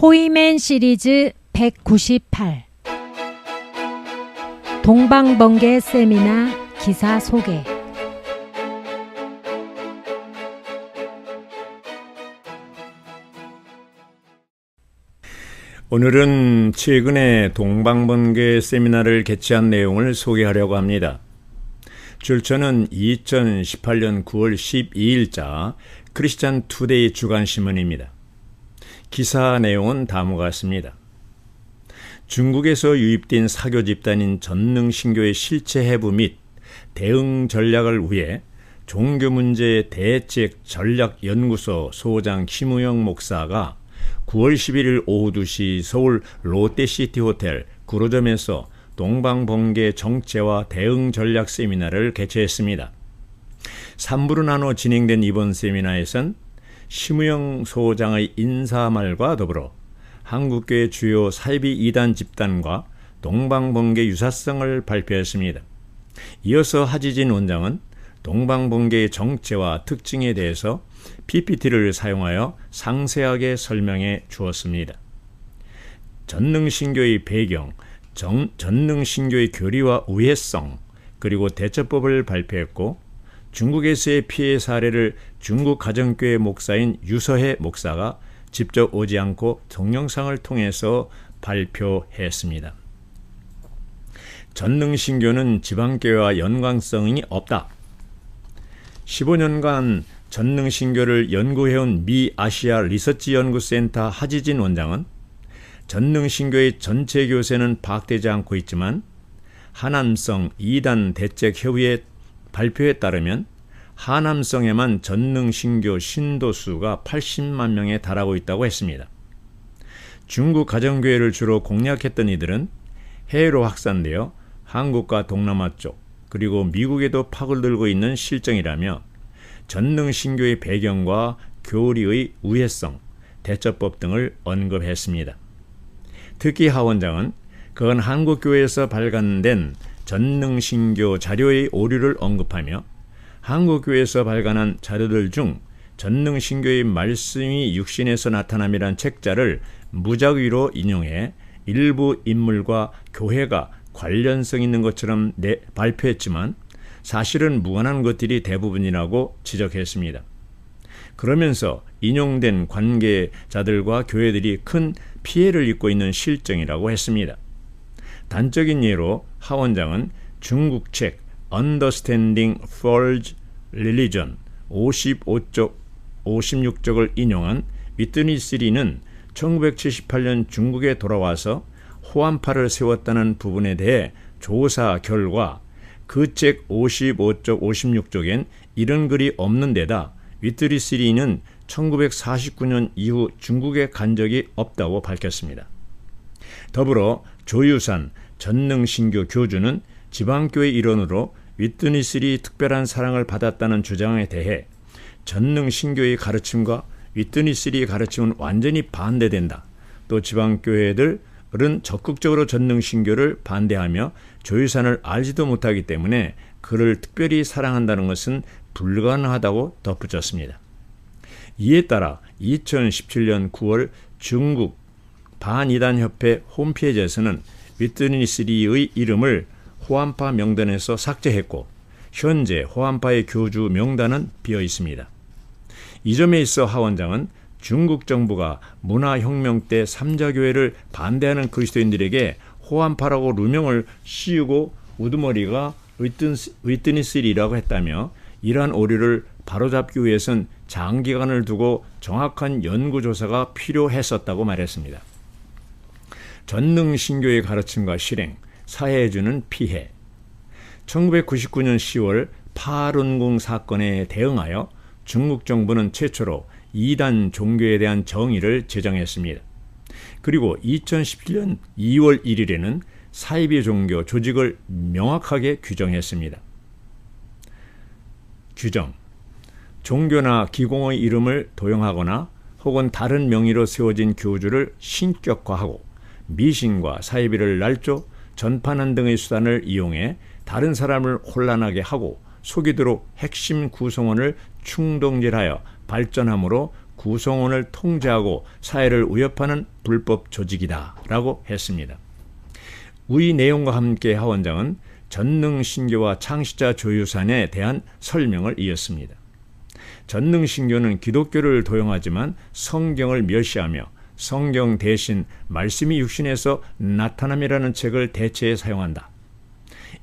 포이맨 시리즈 198 동방번개 세미나 기사 소개. 오늘은 최근에 동방번개 세미나를 개최한 내용을 소개하려고 합니다. 출처는 2018년 9월 12일자 크리스찬 투데이 주간신문입니다. 기사 내용은 다음과 같습니다. 중국에서 유입된 사교 집단인 전능신교의 실체 해부 및 대응 전략을 위해 종교문제 대책 전략연구소 소장 심우영 목사가 9월 11일 오후 2시 서울 롯데시티 호텔 구로점에서 동방번개 정체와 대응 전략 세미나를 개최했습니다. 3부로 나눠 진행된 이번 세미나에선 심우영 소장의 인사말과 더불어 한국교회 주요 사이비 이단 집단과 동방번개 유사성을 발표했습니다. 이어서 하지진 원장은 동방번개의 정체와 특징에 대해서 PPT를 사용하여 상세하게 설명해 주었습니다. 전능신교의 배경, 전능신교의 교리와 우회성, 그리고 대처법을 발표했고, 중국에서의 피해 사례를 중국 가정교회 목사인 유서해 목사가 직접 오지 않고 동영상을 통해서 발표했습니다. 전능신교는 지방교회와 연관성이 없다. 15년간 전능신교를 연구해온 미 아시아 리서치 연구센터 하지진 원장은 전능신교의 전체 교세는 파악되지 않고 있지만 하남성 이단 대책 협의회 발표에 따르면 하남성에만 전능신교 신도수가 80만 명에 달하고 있다고 했습니다. 중국 가정교회를 주로 공략했던 이들은 해외로 확산되어 한국과 동남아 쪽 그리고 미국에도 파고들고 있는 실정이라며 전능신교의 배경과 교리의 우회성, 대처법 등을 언급했습니다. 특히 하 원장은 그건 한국교회에서 발간된 전능신교 자료의 오류를 언급하며 한국교회에서 발간한 자료들 중 전능신교의 말씀이 육신에서 나타남이란 책자를 무작위로 인용해 일부 인물과 교회가 관련성 있는 것처럼 발표했지만 사실은 무관한 것들이 대부분이라고 지적했습니다. 그러면서 인용된 관계자들과 교회들이 큰 피해를 입고 있는 실정이라고 했습니다. 단적인 예로 하 원장은 중국 책 Understanding False Religion 55쪽, 56쪽을 인용한 위트니스 리는 1978년 중국에 돌아와서 호환파를 세웠다는 부분에 대해 조사 결과 그 책 55쪽, 56쪽엔 이런 글이 없는 데다 위트니스 리는 1949년 이후 중국에 간 적이 없다고 밝혔습니다. 더불어 조유산 전능신교 교주는 지방교회 일원으로 위트니스 리 특별한 사랑을 받았다는 주장에 대해 전능신교의 가르침과 위트니스 리의 가르침은 완전히 반대된다. 또 지방교회들은 적극적으로 전능신교를 반대하며 조유산을 알지도 못하기 때문에 그를 특별히 사랑한다는 것은 불가능하다고 덧붙였습니다. 이에 따라 2017년 9월 중국 반이단협회 홈페이지에서는 위트니스 리의 이름을 호환파 명단에서 삭제했고 현재 호환파의 교주 명단은 비어 있습니다. 이 점에 있어 하 원장은 중국 정부가 문화혁명 때 삼자교회를 반대하는 그리스도인들에게 호환파라고 누명을 씌우고 우두머리가 위트니스 리라고 했다며 이러한 오류를 바로잡기 위해선 장기간을 두고 정확한 연구조사가 필요했었다고 말했습니다. 전능신교의 가르침과 실행, 사회에 주는 피해. 1999년 10월 파룬궁 사건에 대응하여 중국 정부는 최초로 이단 종교에 대한 정의를 제정했습니다. 그리고 2017년 2월 1일에는 사이비 종교 조직을 명확하게 규정했습니다. 규정. 종교나 기공의 이름을 도용하거나 혹은 다른 명의로 세워진 교주를 신격화하고 미신과 사이비를 날조, 전파하는 등의 수단을 이용해 다른 사람을 혼란하게 하고 속이도록 핵심 구성원을 충동질하여 발전함으로 구성원을 통제하고 사회를 위협하는 불법 조직이다 라고 했습니다. 이 내용과 함께 하원장은 전능신교와 창시자 조유산에 대한 설명을 이었습니다. 전능신교는 기독교를 도용하지만 성경을 멸시하며 성경 대신 말씀이 육신에서 나타남이라는 책을 대체해 사용한다.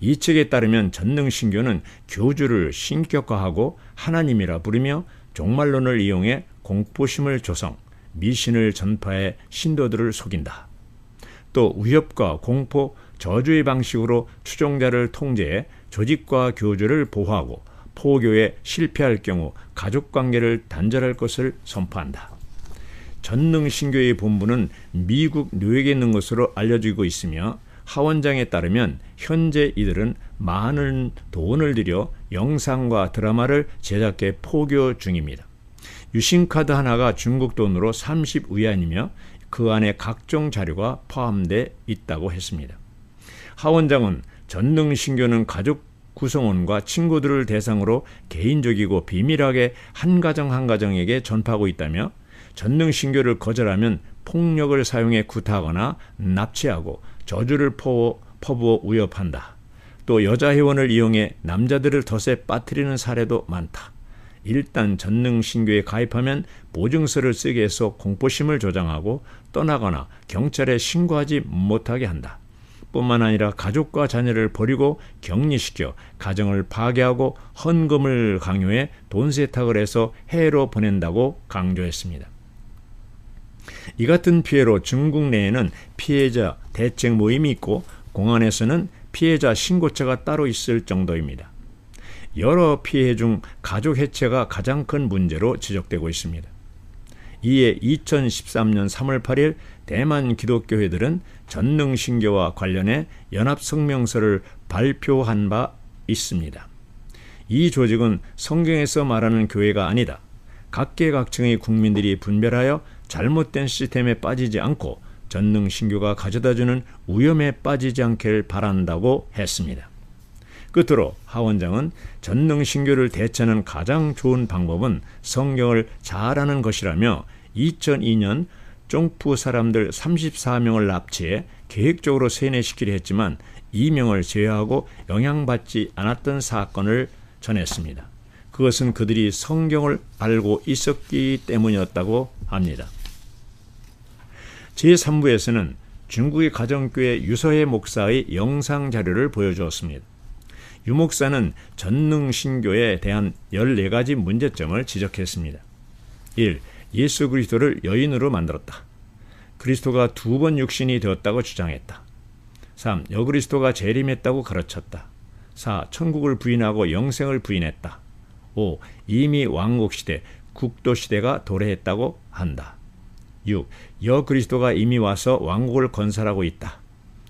이 책에 따르면 전능신교는 교주를 신격화하고 하나님이라 부르며 종말론을 이용해 공포심을 조성, 미신을 전파해 신도들을 속인다. 또 위협과 공포, 저주의 방식으로 추종자를 통제해 조직과 교주를 보호하고 포교에 실패할 경우 가족관계를 단절할 것을 선포한다. 전능신교의 본부는 미국 뉴욕에 있는 것으로 알려지고 있으며 하원장에 따르면 현재 이들은 많은 돈을 들여 영상과 드라마를 제작해 포교 중입니다. 유심카드 하나가 중국 돈으로 30위안이며 그 안에 각종 자료가 포함되어 있다고 했습니다. 하원장은 전능신교는 가족 구성원과 친구들을 대상으로 개인적이고 비밀하게 한 가정 한 가정에게 전파하고 있다며 전능신교를 거절하면 폭력을 사용해 구타하거나 납치하고 저주를 퍼부어 위협한다. 또 여자 회원을 이용해 남자들을 덫에 빠뜨리는 사례도 많다. 일단 전능신교에 가입하면 보증서를 쓰게 해서 공포심을 조장하고 떠나거나 경찰에 신고하지 못하게 한다. 뿐만 아니라 가족과 자녀를 버리고 격리시켜 가정을 파괴하고 헌금을 강요해 돈 세탁을 해서 해외로 보낸다고 강조했습니다. 이 같은 피해로 중국 내에는 피해자 대책 모임이 있고 공안에서는 피해자 신고처가 따로 있을 정도입니다. 여러 피해 중 가족 해체가 가장 큰 문제로 지적되고 있습니다. 이에 2013년 3월 8일 대만 기독교회들은 전능신교와 관련해 연합성명서를 발표한 바 있습니다. 이 조직은 성경에서 말하는 교회가 아니다. 각계각층의 국민들이 분별하여 잘못된 시스템에 빠지지 않고 전능신교가 가져다주는 위험에 빠지지 않기를 바란다고 했습니다. 끝으로 하원장은 전능신교를 대처하는 가장 좋은 방법은 성경을 잘 아는 것이라며 2002년 쫑푸 사람들 34명을 납치해 계획적으로 세뇌시키려 했지만 2명을 제외하고 영향받지 않았던 사건을 전했습니다. 그것은 그들이 성경을 알고 있었기 때문이었다고 합니다. 제3부에서는 중국의 가정교회 유서혜 목사의 영상 자료를 보여주었습니다. 유 목사는 전능신교에 대한 14가지 문제점을 지적했습니다. 1. 예수 그리스도를 여인으로 만들었다. 그리스도가 2번 육신이 되었다고 주장했다. 3. 여그리스도가 재림했다고 가르쳤다. 4. 천국을 부인하고 영생을 부인했다. 5. 이미 왕국시대, 국도시대가 도래했다고 한다. 6. 여그리스도가 이미 와서 왕국을 건설하고 있다.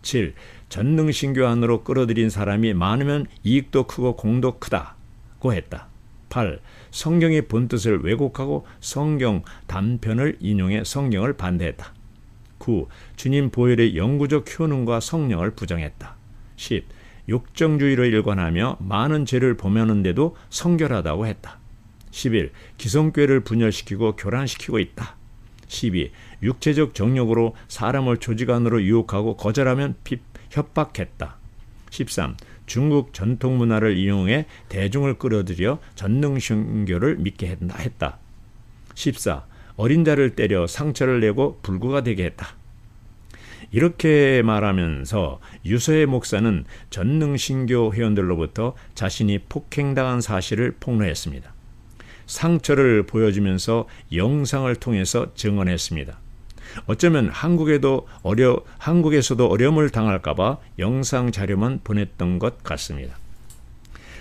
7. 전능신교 안으로 끌어들인 사람이 많으면 이익도 크고 공도 크다고 했다. 8. 성경의 본뜻을 왜곡하고 성경 단편을 인용해 성경을 반대했다. 9. 주님 보혈의 영구적 효능과 성령을 부정했다. 10. 욕정주의로 일관하며 많은 죄를 범하는데도 성결하다고 했다. 11. 기성교회를 분열시키고 교란시키고 있다. 12. 육체적 정욕으로 사람을 조직 안으로 유혹하고 거절하면 협박했다. 13. 중국 전통 문화를 이용해 대중을 끌어들여 전능신교를 믿게 했다. 14. 어린 자를 때려 상처를 내고 불구가 되게 했다. 이렇게 말하면서 유서혜 목사는 전능신교 회원들로부터 자신이 폭행당한 사실을 폭로했습니다. 상처를 보여주면서 영상을 통해서 증언했습니다. 어쩌면 한국에서도 어려움을 당할까봐 영상 자료만 보냈던 것 같습니다.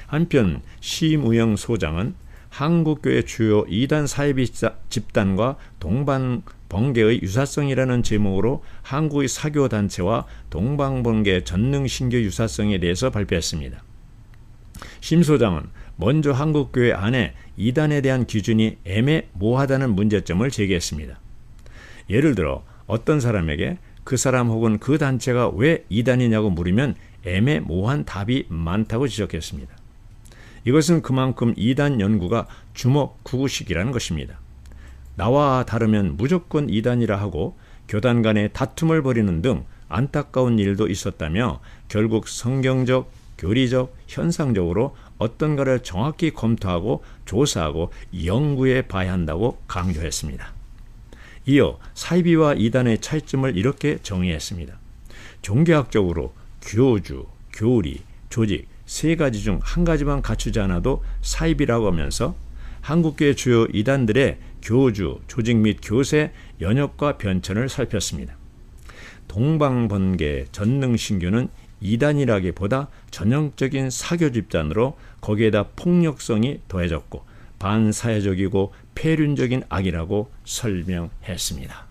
한편 심우영 소장은 한국교회 주요 2단 사이비 집단과 동방번개의 유사성이라는 제목으로 한국의 사교단체와 동방번개 전능신교 유사성에 대해서 발표했습니다. 심 소장은 먼저 한국교회 안에 2단에 대한 기준이 애매모호하다는 문제점을 제기했습니다. 예를 들어 어떤 사람에게 그 사람 혹은 그 단체가 왜 2단이냐고 물으면 애매모호한 답이 많다고 지적했습니다. 이것은 그만큼 2단 연구가 주먹구구식이라는 것입니다. 나와 다르면 무조건 이단이라 하고 교단 간에 다툼을 벌이는 등 안타까운 일도 있었다며 결국 성경적, 교리적, 현상적으로 어떤가를 정확히 검토하고 조사하고 연구해 봐야 한다고 강조했습니다. 이어 사이비와 이단의 차이점을 이렇게 정의했습니다. 종교학적으로 교주, 교리, 조직 세 가지 중 한 가지만 갖추지 않아도 사이비라고 하면서 한국교회 주요 이단들의 교주, 조직 및 교세, 연역과 변천을 살폈습니다. 동방번개 전능신교는 이단이라기보다 전형적인 사교 집단으로 거기에다 폭력성이 더해졌고 반사회적이고 폐륜적인 악이라고 설명했습니다.